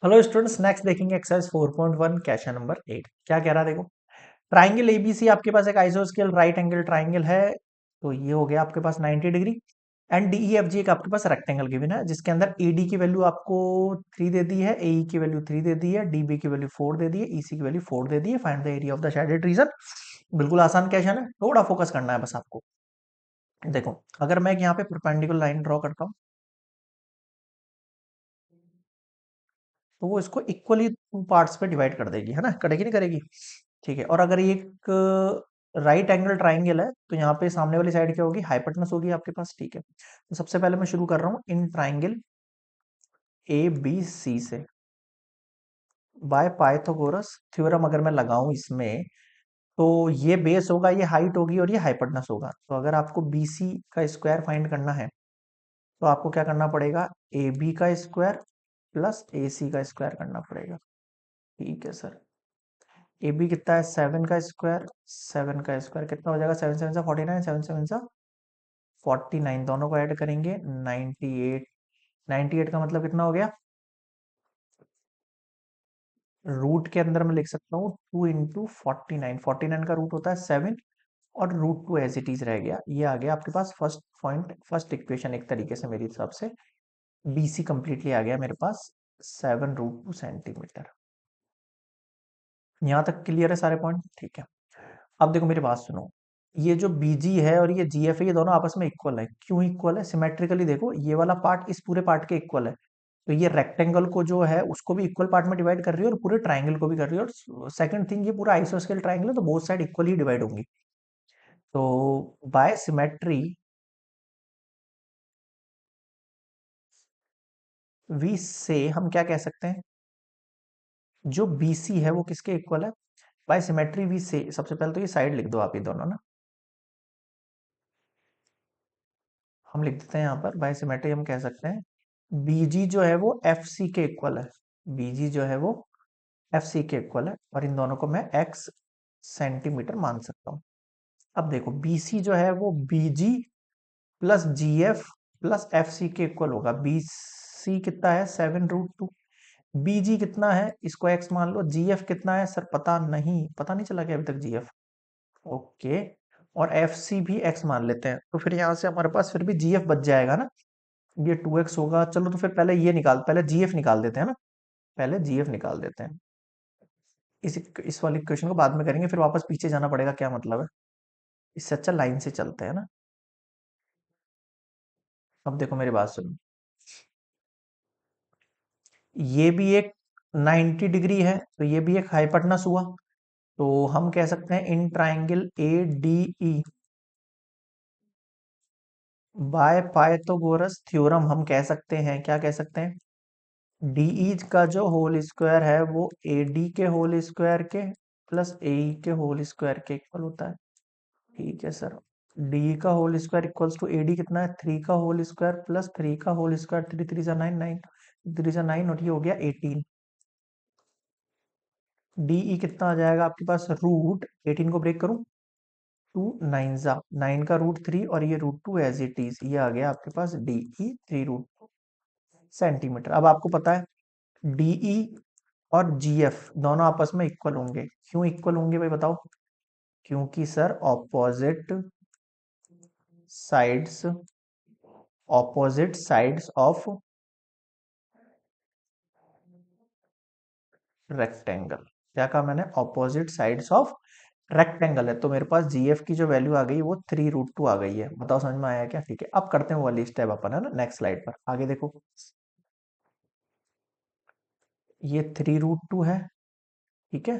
Hello students, next देखेंगे exercise 4.1 question number 8। क्या कह रहा है देखो। ट्राइंगल एबीसी आपके पास एक आइसोस्केल राइट एंगल ट्राइंगल है। तो ये हो गया आपके पास 90 डिग्री। एंड डीईएफजी एक आपके पास रेक्टेंगल गिवन है जिसके अंदर एडी की वैल्यू आपको 3 दे दी है, एई की वैल्यू 3 दे दी है, डीबी की वैल्यू 4 दे दी है, ईसी की वैल्यू 4 दे दी है। Find the area of the shaded region. बिल्कुल आसान क्वेश्चन है, थोड़ा फोकस करना है बस आपको। देखो, अगर मैं यहाँ पे परपेंडिकुलर लाइन ड्रॉ करता हूँ तो वो इसको इक्वली टू पार्ट्स पे डिवाइड कर देगी, है ना, करेगी नहीं करेगी। ठीक है। और अगर ये एक राइट एंगल ट्राइंगल है तो यहाँ पे सामने वाली साइड क्या होगी, हाइपोटेनस होगी आपके पास। ठीक है, तो सबसे पहले मैं शुरू कर रहा हूँ in triangle A B C से। बाय पाइथागोरस थ्योरम अगर मैं लगाऊं इसमें तो ये बेस होगा, ये हाइट होगी और ये हाइपोटेनस होगा। तो अगर आपको बी सी का स्क्वायर फाइंड करना है तो आपको क्या करना पड़ेगा, ए बी का स्क्वायर प्लस ए सी का स्क्वायर करना पड़ेगा। ठीक है सर। ए बी कितना है, 7 का स्क्वायर, 7 का स्क्वायर कितना हो जाएगा, 7 7 सा 49, 7 7 सा 49, दोनों को ऐड करेंगे 98। 98 का मतलब कितना हो गया, रूट के अंदर मैं लिख सकता हूँ 2 इंटू 49। 49 का रूट होता है 7 और रूट 2 एज इट इज रह गया। ये आ गया आपके पास फर्स्ट पॉइंट, फर्स्ट इक्वेशन एक तरीके से मेरी हिसाब से। बीसी कंप्लीटली आ गया मेरे पास 7 रूट 2 सेंटीमीटर। यहाँ तक क्लियर है सारे पॉइंट, ठीक है। अब देखो मेरी बात सुनो, ये जो बीजी है और ये जीएफ है ये दोनों आपस में इक्वल है। क्यों इक्वल है, सिमेट्रिकली देखो, ये वाला पार्ट इस पूरे पार्ट के इक्वल है। तो ये रेक्टेंगल को जो है उसको भी इक्वल पार्ट में डिवाइड कर रही है और पूरे ट्राइंगल को भी कर रही है। और सेकंड थिंग, ये पूरा आइसोस्केल ट्राइंगल है तो बोथ साइड इक्वली डिवाइड होंगी। तो बाय सिमेट्री वी से हम क्या कह सकते हैं, जो बीसी है वो किसके इक्वल है। बाय सिमेट्री वी से, सबसे पहले तो ये साइड लिख दो आप, ये दोनों ना हम लिख देते हैं यहाँ पर। बाय सिमेट्री हम कह सकते हैं बीजी जो है वो एफ सी के इक्वल है। बीजी जो है वो एफ सी के इक्वल है और इन दोनों को मैं एक्स सेंटीमीटर मान सकता हूँ। अब देखो बीसी जो है वो बीजी प्लस जी एफ प्लस एफ सी के इक्वल होगा। बीसी कितना है, 7 रूट 2। बीजी कितना है, इसको एक्स मान लो। जीएफ कितना है सर, पता नहीं, पता नहीं चला क्या अभी तक जीएफ। ओके। और एफ सी भी एक्स मान लेते हैं तो फिर यहाँ से हमारे पास फिर भी जीएफ बच जाएगा ना। ये 2x होगा। चलो तो फिर पहले ये निकाल, पहले जीएफ निकाल देते हैं ना, पहले जीएफ निकाल देते हैं। इस वाली क्वेश्चन को बाद में करेंगे, फिर वापस पीछे जाना पड़ेगा, क्या मतलब है। इससे अच्छा लाइन से चलते हैं ना। अब देखो मेरी बात सुनो, ये भी एक 90 डिग्री है तो ये भी एक हाइपोटेनस हुआ। तो हम कह सकते हैं in triangle A D E bye Pythagoras theorem हम कह सकते हैं, क्या कह सकते हैं, डीई का जो होल स्क्वायर है वो ए डी के होल स्क्वायर के प्लस ए के होल स्क्वायर के इक्वल होता है। ठीक है सर। डी का whole square equals to A D कितना है, 3 का होल स्क्वायर प्लस 3 का होल स्क्वायर, 3 3 जा 9, 9 3 जा 9 और ये हो गया 18। डीई कितना आ जाएगा आपके पास, रूट 18 को ब्रेक करूं, 2 9 का रूट 3 और ये रूट 2 एज इट इज, ये आ गया आपके पास डीई 3 रूट 2 सेंटीमीटर। अब आपको पता है डीई और जीएफ दोनों आपस में इक्वल होंगे। क्यों इक्वल होंगे भाई बताओ, क्योंकि sir sides opposite sides of rectangle. क्या कहा मैंने, ऑपोजिट साइड्स ऑफ रेक्टेंगल है। तो मेरे पास जीएफ की जो वैल्यू आ गई वो 3 रूट 2 आ गई है। बताओ समझ में आया क्या। ठीक है, अब करते हैं वो वाली स्टेप अपन, है ना, नेक्स्ट स्लाइड पर आगे देखो। ये 3 रूट 2 है, ठीक है,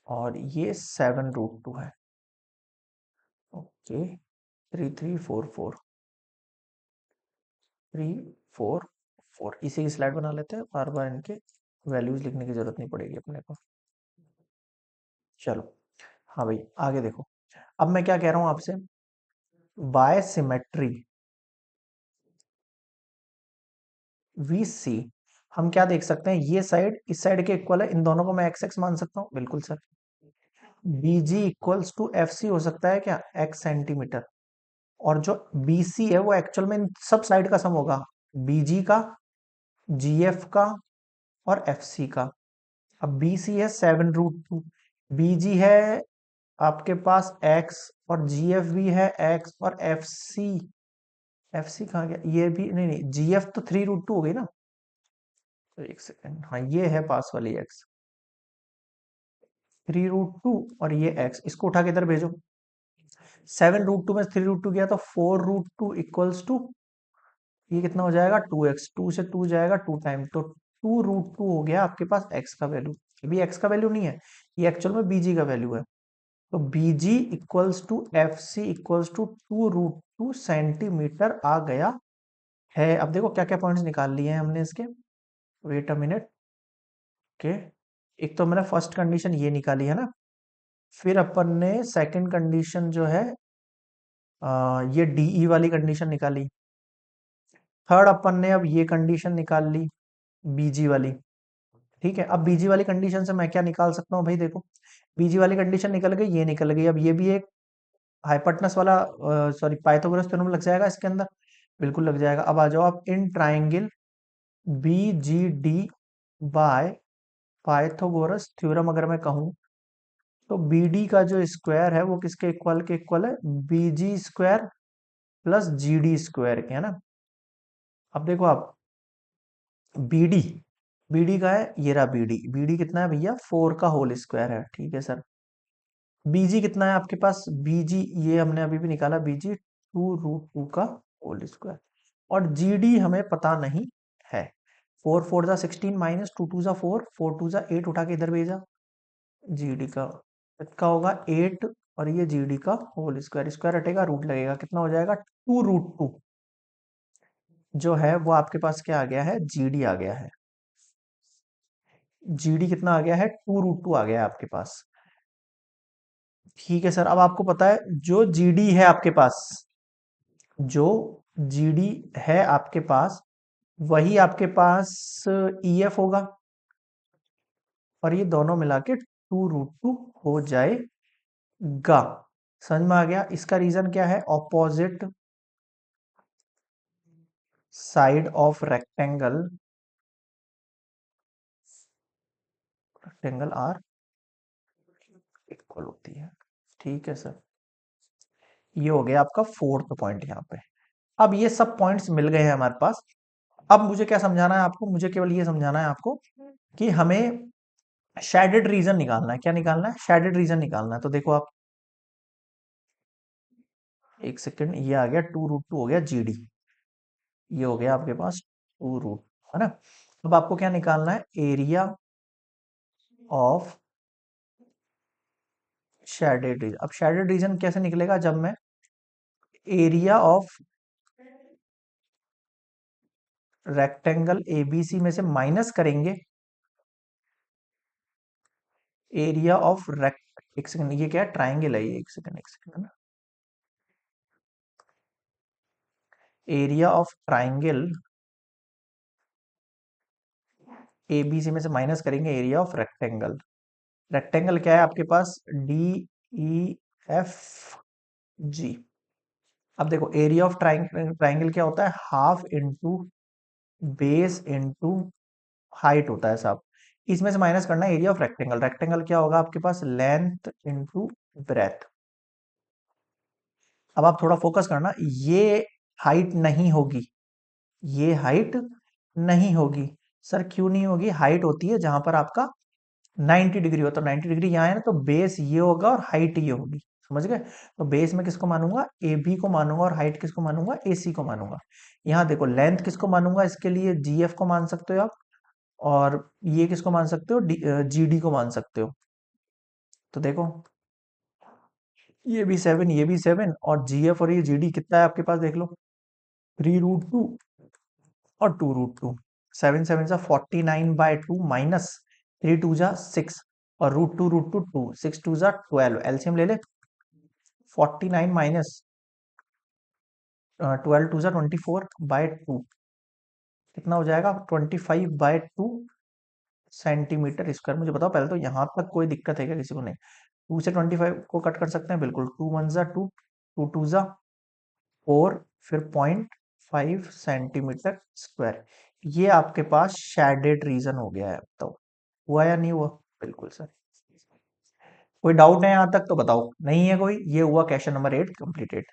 और ये 7 रूट 2 है। ओके, 3 3 4 4 3 4 4 इसी की स्लाइड बना लेते हैं, बार बार इनके वैल्यूज लिखने की जरूरत नहीं पड़ेगी अपने को। चलो, हाँ भाई आगे देखो। अब मैं क्या कह रहा हूं आपसे, बाय सिमेट्री वी सी हम क्या देख सकते हैं, ये साइड इस साइड के इक्वल है, इन दोनों को मैं एक्स एक्स मान सकता हूँ, बिल्कुल sir. BG equals to F C हो सकता है क्या, एक्स सेंटीमीटर। और जो बीसी है वो एक्चुअल में इन सब साइड का सम होगा, बीजी का, जीएफ का और एफ सी का। अब बी सी है 7√2, बी जी है आपके पास x, और जी एफ भी है x, और एफ सी कहाँ गया, ये भी नहीं, नहीं जी एफ तो 3√2 हो गई ना। तो एक सेकेंड, हाँ ये है पास वाली x, 3√2, और ये x, इसको उठा के इधर भेजो। 7√2 में 3√2 गया तो 4√2 इक्वल्स टू, ये कितना हो जाएगा 2x, 2 से 2 जाएगा 2 टाइम, तो 2√2 हो गया आपके पास x का वैल्यू। अभी x का वैल्यू नहीं है, ये एक्चुअल में bg का वैल्यू है। तो bg equals to F C equals to 2√2 centimetre आ गया है। अब देखो क्या क्या पॉइंट्स निकाल लिए हैं हमने इसके, वेट अ मिनट। ओके, एक तो मैंने फर्स्ट कंडीशन ये निकाली है ना, फिर अपन ने सेकंड कंडीशन जो है ये डीई वाली कंडीशन निकाली। थर्ड अपन ने अब ये कंडीशन निकाल ली, बीजी वाली। ठीक है, अब बीजी वाली कंडीशन से मैं क्या निकाल सकता हूँ भाई, देखो बीजी वाली कंडीशन निकल गई, ये निकल गई। अब ये भी एक हाइपोटेनस वाला, सॉरी पाइथागोरस थ्योरम लग जाएगा इसके अंदर, बिल्कुल लग जाएगा। अब आ जाओ आप, in triangle B G D by Pythagoras theorem अगर मैं कहूँ, तो बी डी का जो स्क्वायर है वो किसके इक्वल के इक्वल है, B G square plus G D square के, है ना। अब देखो आप, बी डी, बी डी का है, ये रहा बी डी, बी डी कितना है भैया 4 का होल स्क्वायर है, ठीक है सर। बीजी कितना है आपके पास, बीजी ये हमने अभी भी निकाला, बीजी 2√2 का होल स्क्वायर, और जीडी हमें पता नहीं है। 4 4 जा 16 माइनस 2 2 जा 4, 4 2 जा 8, उठा के इधर भेजा, जीडी का कितना होगा 8, और ये जीडी का होल स्क्वायर, स्क्वायर हटेगा रूट लगेगा, कितना हो जाएगा 2√2, जो है वो आपके पास क्या आ गया है, जीडी आ गया है। जीडी कितना आ गया है, 2√2 आ गया है आपके पास। ठीक है सर, अब आपको पता है जो जीडी है आपके पास, जो जीडी है आपके पास, वही आपके पास ईएफ होगा, और ये दोनों मिला के 2√2 हो जाएगा। समझ में आ गया। इसका रीजन क्या है, opposite side of rectangle, rectangle are equal होती है। ठीक है सर, ये हो गया आपका फोर्थ पॉइंट यहाँ पे। अब ये सब पॉइंट्स मिल गए हैं हमारे पास। अब मुझे क्या समझाना है आपको, मुझे केवल ये समझाना है आपको कि हमें शेडेड रीजन निकालना है। क्या निकालना है, शेडेड रीजन निकालना है। तो देखो आप, एक सेकंड, ये आ गया 2√2 हो गया जीडी, ये हो गया आपके पास 2√, है ना। अब आपको क्या निकालना है, एरिया ऑफ शेडेड रीजन। अब शेडेड रीजन कैसे निकलेगा, जब मैं एरिया ऑफ रेक्टेंगल एबीसी में से माइनस करेंगे एरिया ऑफ रेक्ट, एक सेकंड, ये क्या है, ट्राइंगल है ये, एक सेकंड, एक सेकंड, है ना। एरिया ऑफ ट्राइंगल एबीसी में से माइनस करेंगे एरिया ऑफ रेक्टेंगल। रेक्टेंगल क्या है आपके पास, डी ई एफ जी। अब देखो एरिया ऑफ ट्राइंगल क्या होता है, half into base into height होता है साहब। इसमें से माइनस करना है एरिया ऑफ रेक्टेंगल। रेक्टेंगल क्या होगा आपके पास, लेंथ इंटू ब्रेथ। अब आप थोड़ा फोकस करना, ये हाइट नहीं होगी, ये हाइट नहीं होगी। सर क्यों नहीं होगी, हाइट होती है जहां पर आपका 90 डिग्री हो, तो 90 डिग्री यहाँ है ना, तो बेस ये होगा और हाइट ये होगी, समझ गए। तो बेस में किसको मानूंगा, ए बी को मानूंगा, और हाइट किसको मानूंगा, ए सी को मानूंगा। यहाँ देखो लेंथ किसको मानूंगा, इसके लिए जी एफ को मान सकते हो आप, और ये किसको मान सकते हो, जी डी को मान सकते हो। तो देखो ये भी 7, ये भी 7, और जी एफ और ये जी डी कितना है आपके पास, देख लो 3√2 और 2√2। 7 7 जा 49/2 माइनस 3 2 जा 6, और √2 6 2 जा 12, एलसीएम ले ले। 49 माइनस 12 2 जा 24/2, कितना हो जाएगा 25/2 सेंटीमीटर स्क्वायर। मुझे बताओ पहले तो, यहाँ तक कोई दिक्कत है क्या किसी को, नहीं। 2 से 25 को कट कर सकते हैं बिल्कुल, 2 1 जा 2, 2 2 जा 4, फिर 0.5 सेंटीमीटर स्क्वायर। ये आपके पास शेडेड रीजन हो गया है, तो हुआ या नहीं हुआ? बिल्कुल सर। कोई डाउट है यहाँ तक तो बताओ, नहीं है कोई? ये हुआ क्वेश्चन नंबर 8 कंप्लीटेड।